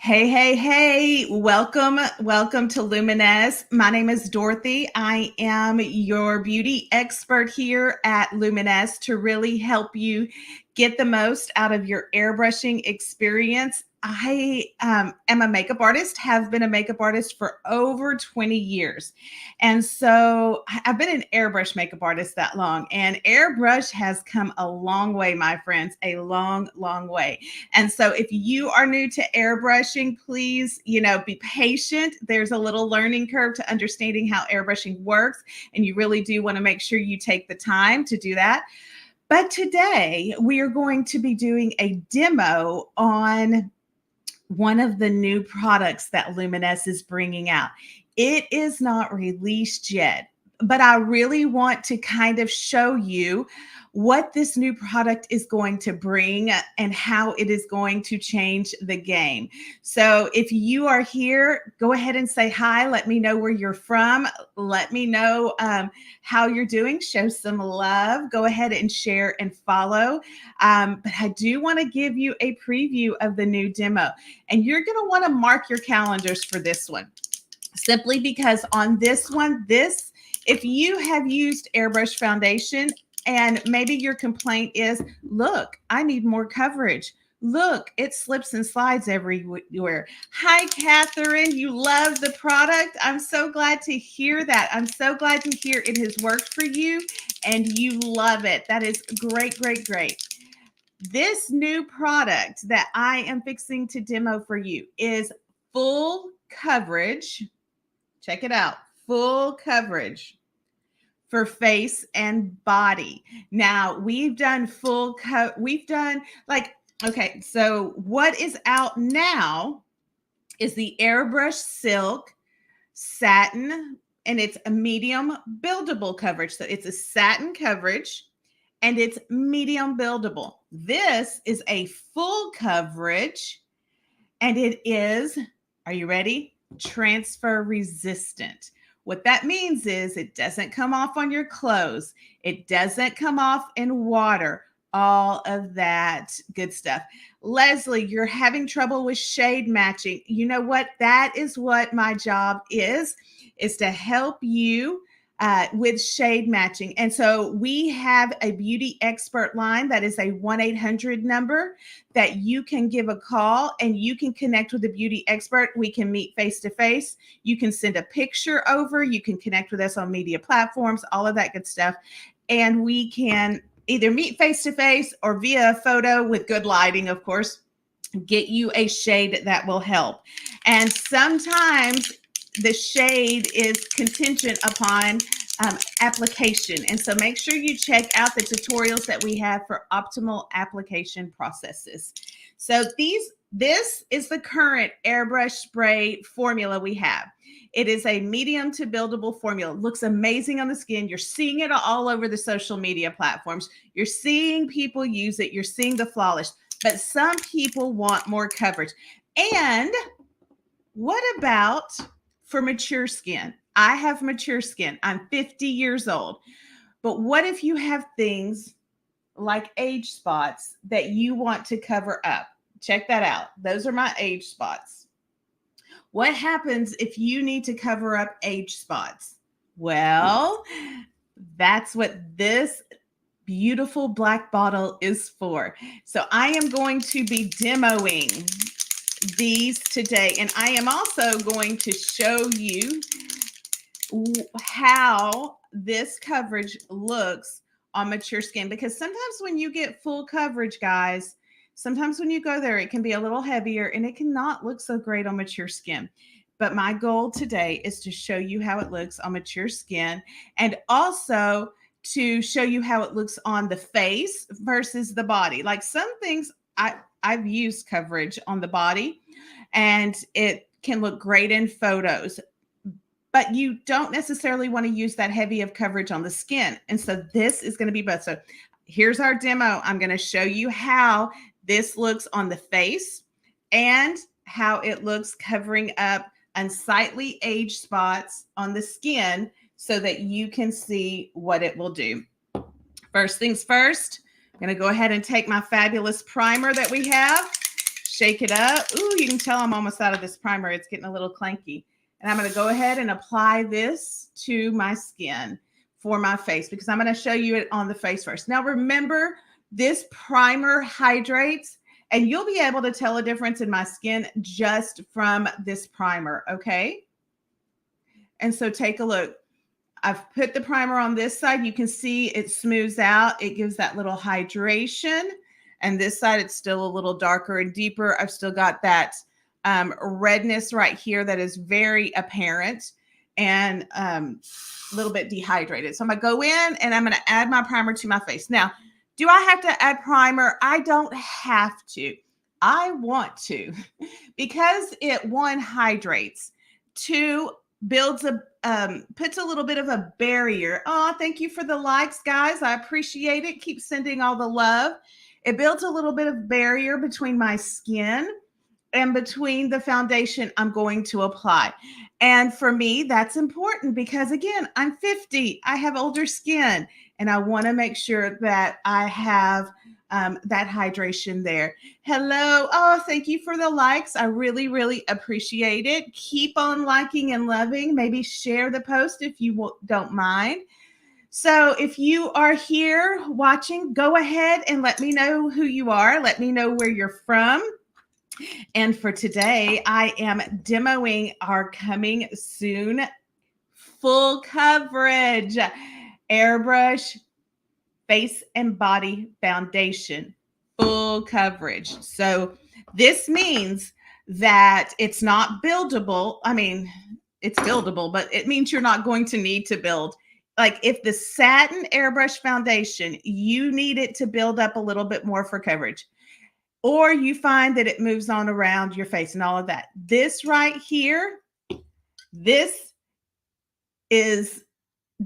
Hey, hey, hey, welcome to Luminess. My name is Dorothy. I am your beauty expert here at Luminess to really help you get the most out of your airbrushing experience. I am a makeup artist, have been a makeup artist for over 20 years. And so I've been an airbrush makeup artist that long, and airbrush has come a long way, my friends, a long, long way. And so if you are new to airbrushing, please, be patient. There's a little learning curve to understanding how airbrushing works, and you really do want to make sure you take the time to do that. But today we are going to be doing a demo on one of the new products that Luminess is bringing out. It is not released yet, but I really want to kind of show you what this new product is going to bring and how it is going to change the game. So if you are here, go ahead and say hi. Let me know where you're from. Let me know how you're doing. Show some love. Go ahead and share and follow. But I do want to give you a preview of the new demo. And you're going to want to mark your calendars for this one. Simply because on this one, if you have used Airbrush Foundation and maybe your complaint is, look, I need more coverage. Look, it slips and slides everywhere. Hi, Catherine. You love the product. I'm so glad to hear that. I'm so glad to hear it has worked for you and you love it. That is great, great, great. This new product that I am fixing to demo for you is full coverage. Check it out. Full coverage for face and body. Now, we've done okay, so what is out now is the Airbrush Silk Satin, and it's a medium buildable coverage. So it's a satin coverage and it's medium buildable. This is a full coverage and it is, are you ready? Transfer resistant. What that means is it doesn't come off on your clothes. It doesn't come off in water, all of that good stuff. Leslie, you're having trouble with shade matching. You know what? That is what my job is to help you with shade matching. And so we have a beauty expert line that is a 1-800 number that you can give a call and you can connect with a beauty expert. We can meet face to face. You can send a picture over. You can connect with us on media platforms, all of that good stuff. And we can either meet face to face or via a photo with good lighting, of course, get you a shade that will help. And sometimes the shade is contingent upon application. And so make sure you check out the tutorials that we have for optimal application processes. So this is the current airbrush spray formula we have. It is a medium to buildable formula. It looks amazing on the skin. You're seeing it all over the social media platforms. You're seeing people use it. You're seeing the flawless, but some people want more coverage. And what about for mature skin? I have mature skin. I'm 50 years old. But what if you have things like age spots that you want to cover up? Check that out. Those are my age spots. What happens if you need to cover up age spots? Well, that's what this beautiful black bottle is for. So I am going to be demoing these today, and I am also going to show you how this coverage looks on mature skin, because sometimes when you get full coverage, guys, sometimes when you go there, it can be a little heavier and it cannot look so great on mature skin. But my goal today is to show you how it looks on mature skin and also to show you how it looks on the face versus the body. Like some things I've used coverage on the body and it can look great in photos, but you don't necessarily want to use that heavy of coverage on the skin. And so this is going to be both. So here's our demo. I'm going to show you how this looks on the face and how it looks covering up unsightly age spots on the skin so that you can see what it will do. First things first, I'm going to go ahead and take my fabulous primer that we have, shake it up. Ooh, you can tell I'm almost out of this primer. It's getting a little clanky. And I'm going to go ahead and apply this to my skin for my face because I'm going to show you it on the face first. Now, remember, this primer hydrates, and you'll be able to tell a difference in my skin just from this primer, okay? And so take a look. I've put the primer on this side. You can see it smooths out. It gives that little hydration. And this side, it's still a little darker and deeper. I've still got that redness right here that is very apparent and a little bit dehydrated. So I'm going to go in and I'm going to add my primer to my face. Now, do I have to add primer? I don't have to. I want to because it, one, hydrates, two, builds a puts a little bit of a barrier. Oh, thank you for the likes, guys. I appreciate it. Keep sending all the love. It builds a little bit of barrier between my skin and between the foundation I'm going to apply. And for me, that's important because, again, I'm 50. I have older skin, and I want to make sure that I have that hydration there. Hello. Oh, thank you for the likes. I really, really appreciate it. Keep on liking and loving. Maybe share the post if you don't mind. So if you are here watching, go ahead and let me know who you are. Let me know where you're from. And for today, I am demoing our coming soon full coverage Airbrush face and body foundation, full coverage. So this means that it's not buildable. I mean, it's buildable, but it means you're not going to need to build. Like if the satin airbrush foundation, you need it to build up a little bit more for coverage, or you find that it moves on around your face and all of that. This right here, this is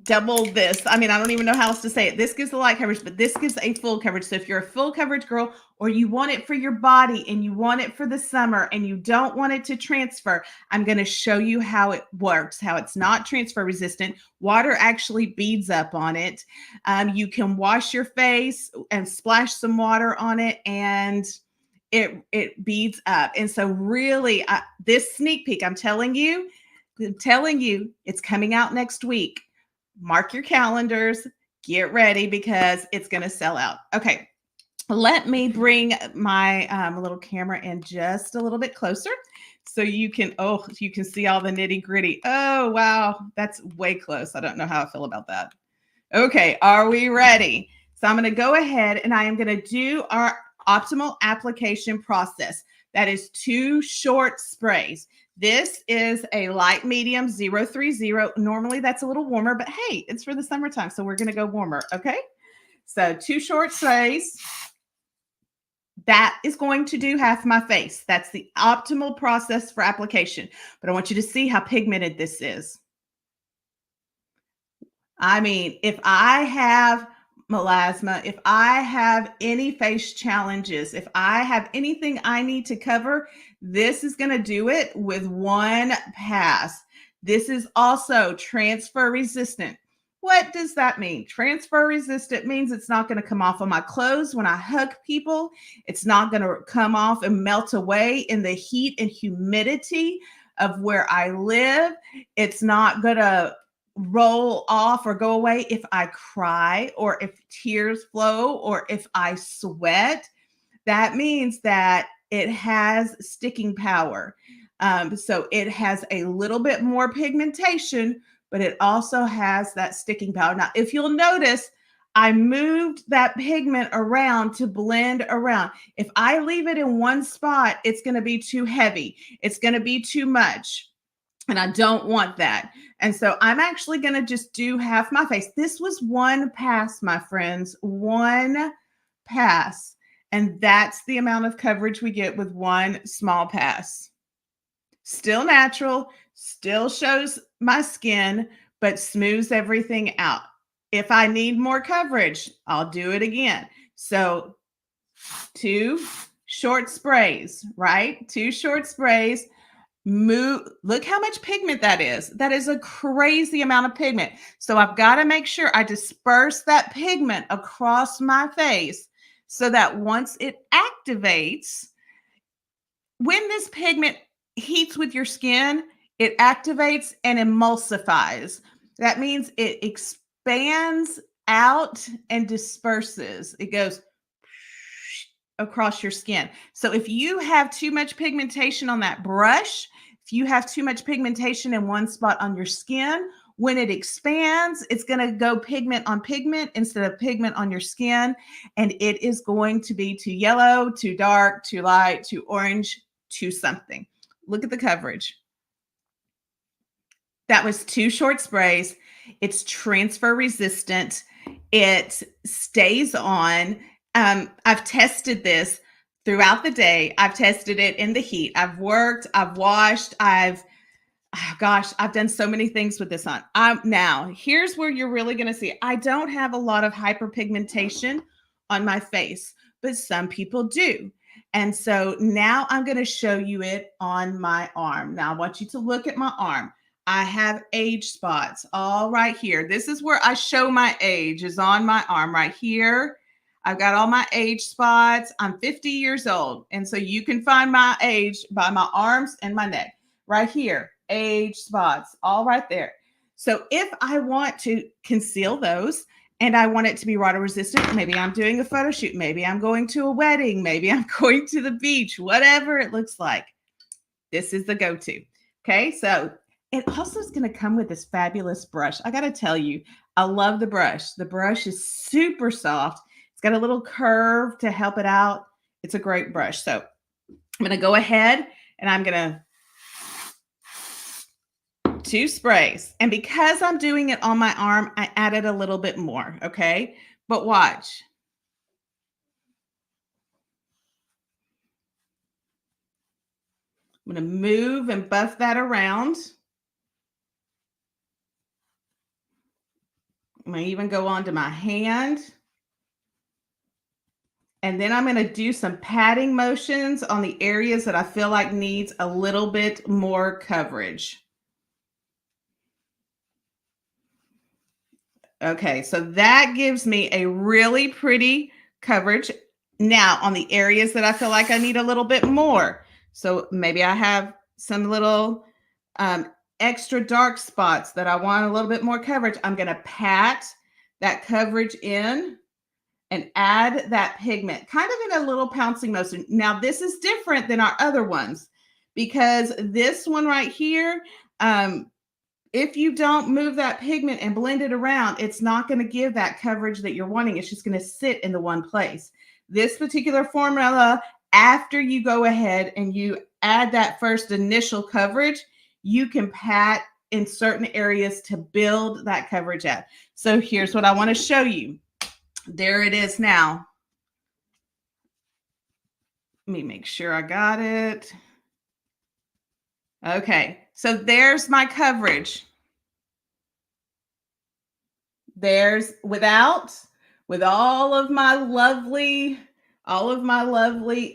double this. I mean, I don't even know how else to say it. This gives a light coverage, but this gives a full coverage. So if you're a full coverage girl, or you want it for your body and you want it for the summer and you don't want it to transfer, I'm going to show you how it works, how it's not transfer resistant. Water actually beads up on it. You can wash your face and splash some water on it and it beads up. And so really this sneak peek, I'm telling you, it's coming out next week. Mark your calendars, get ready because it's going to sell out. Okay, let me bring my little camera in just a little bit closer so you can see all the nitty gritty. Oh, wow, that's way close. I don't know how I feel about that. Okay, are we ready? So I'm going to go ahead and I am going to do our optimal application process. That is 2 short sprays. This is a light medium 030. Normally that's a little warmer, but hey, it's for the summertime, so we're going to go warmer, okay? So 2 short sprays. That is going to do half my face. That's the optimal process for application. But I want you to see how pigmented this is. I mean, if I have melasma, if I have any face challenges, if I have anything I need to cover, this is going to do it with one pass. This is also transfer resistant. What does that mean? Transfer resistant means it's not going to come off of my clothes when I hug people. It's not going to come off and melt away in the heat and humidity of where I live. It's not going to roll off or go away if I cry or if tears flow or if I sweat. That means that it has sticking power. So it has a little bit more pigmentation, but it also has that sticking power. Now, if you'll notice, I moved that pigment around to blend around. If I leave it in one spot, it's going to be too heavy. It's going to be too much. And I don't want that. And so I'm actually going to just do half my face. This was one pass, my friends, one pass. And that's the amount of coverage we get with one small pass. Still natural, still shows my skin, but smooths everything out. If I need more coverage, I'll do it again. So 2 short sprays, right? 2 short sprays. Look how much pigment that is. That is a crazy amount of pigment. So I've got to make sure I disperse that pigment across my face so that once it activates, When this pigment heats with your skin, it activates and emulsifies. That means it expands out and disperses. It goes across your skin. So if you have too much pigmentation on that brush, if you have too much pigmentation in one spot on your skin, when it expands, it's going to go pigment on pigment instead of pigment on your skin. And it is going to be too yellow, too dark, too light, too orange, too something. Look at the coverage. That was 2 short sprays. It's transfer resistant. It stays on. I've tested this throughout the day. I've tested it in the heat. I've worked, I've washed, I've done so many things with this on. Now, here's where you're really going to see. I don't have a lot of hyperpigmentation on my face, but some people do. And so now I'm going to show you it on my arm. Now I want you to look at my arm. I have age spots all right here. This is where I show my age, is on my arm right here. I've got all my age spots. I'm 50 years old. And so you can find my age by my arms and my neck. Right here, age spots, all right there. So if I want to conceal those and I want it to be water resistant, maybe I'm doing a photo shoot, maybe I'm going to a wedding, maybe I'm going to the beach, whatever it looks like, this is the go-to. Okay, so it also is going to come with this fabulous brush. I got to tell you, I love the brush. The brush is super soft. It's got a little curve to help it out. It's a great brush. So I'm going to go ahead and I'm going to 2 sprays. And because I'm doing it on my arm, I added a little bit more, okay? But watch. I'm going to move and buff that around. I'm going to even go onto my hand. And then I'm going to do some patting motions on the areas that I feel like needs a little bit more coverage. Okay, so that gives me a really pretty coverage. Now, on the areas that I feel like I need a little bit more. So maybe I have some little extra dark spots that I want a little bit more coverage. I'm going to pat that coverage in and add that pigment kind of in a little pouncing motion. Now, this is different than our other ones because this one right here, if you don't move that pigment and blend it around, it's not going to give that coverage that you're wanting. It's just going to sit in the one place. This particular formula, after you go ahead and you add that first initial coverage, you can pat in certain areas to build that coverage up. So here's what I want to show you. There it is now. Let me make sure I got it. Okay, so there's my coverage. There's with all of my lovely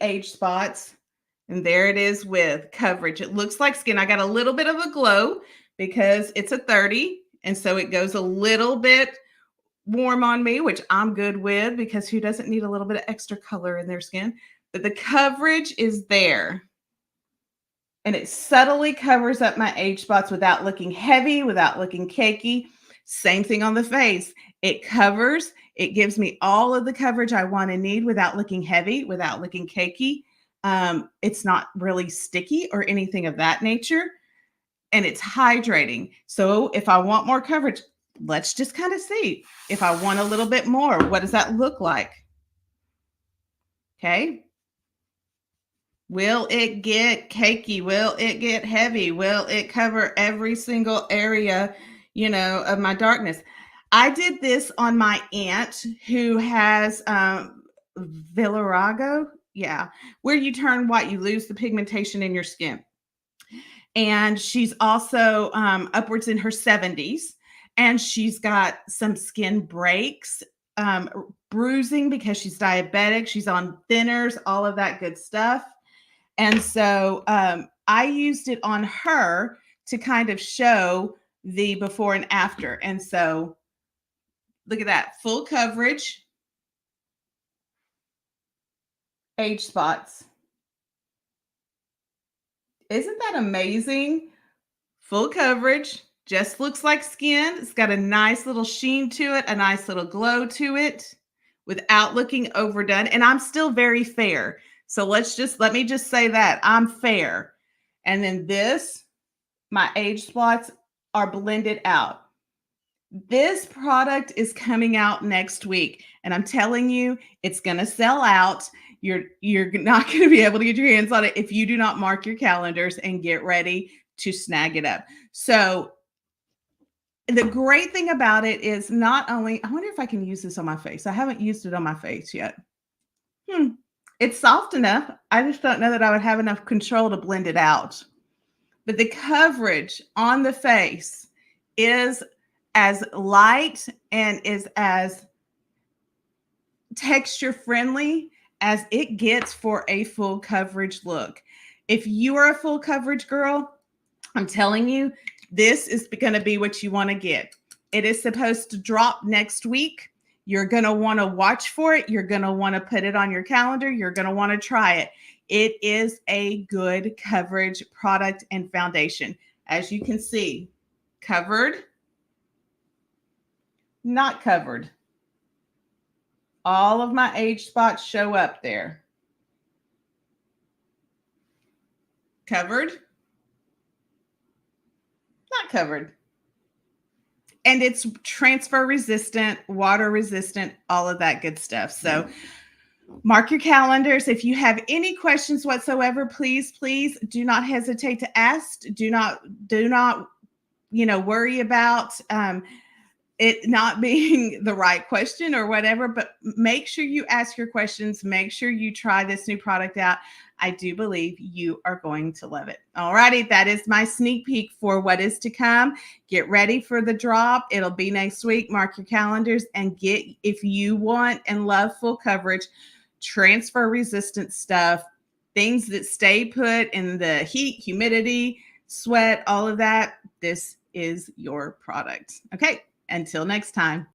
age spots. And there it is with coverage. It looks like skin. I got a little bit of a glow because it's a 30. And so it goes a little bit warm on me, which I'm good with because who doesn't need a little bit of extra color in their skin? But the coverage is there. And it subtly covers up my age spots without looking heavy, without looking cakey. Same thing on the face. It covers, it gives me all of the coverage I want to need without looking heavy, without looking cakey. It's not really sticky or anything of that nature. And it's hydrating. So if I want more coverage, let's just kind of see. If I want a little bit more, what does that look like? Okay. Will it get cakey? Will it get heavy? Will it cover every single area, of my darkness? I did this on my aunt who has vitiligo. Yeah, where you turn white, you lose the pigmentation in your skin. And she's also upwards in her 70s. And she's got some skin breaks, bruising because she's diabetic. She's on thinners, all of that good stuff. And so I used it on her to kind of show the before and after. And so look at that, full coverage, age spots. Isn't that amazing? Full coverage, just looks like skin. It's got a nice little sheen to it, a nice little glow to it without looking overdone. And I'm still very fair. So let me just say that I'm fair. And then this, my age spots are blended out. This product is coming out next week, and I'm telling you, it's going to sell out. You're not going to be able to get your hands on it if you do not mark your calendars and get ready to snag it up. So the great thing about it is not only, I wonder if I can use this on my face. I haven't used it on my face yet. It's soft enough. I just don't know that I would have enough control to blend it out. But the coverage on the face is as light and is as texture friendly as it gets for a full coverage look. If you are a full coverage girl, I'm telling you, this is going to be what you want to get. It is supposed to drop next week. You're going to want to watch for it. You're going to want to put it on your calendar. You're going to want to try it. It is a good coverage product and foundation. As you can see, covered, not covered. All of my age spots show up there. Covered, not covered. And it's transfer resistant, water resistant, all of that good stuff. So mark your calendars. If you have any questions whatsoever, please do not hesitate to ask. Do not, worry about it not being the right question or whatever, but make sure you ask your questions. Make sure you try this new product out. I do believe you are going to love it. All righty. That is my sneak peek for what is to come. Get ready for the drop. It'll be next week. Mark your calendars and get, if you want and love full coverage, transfer resistant stuff, things that stay put in the heat, humidity, sweat, all of that. This is your product. Okay. Until next time.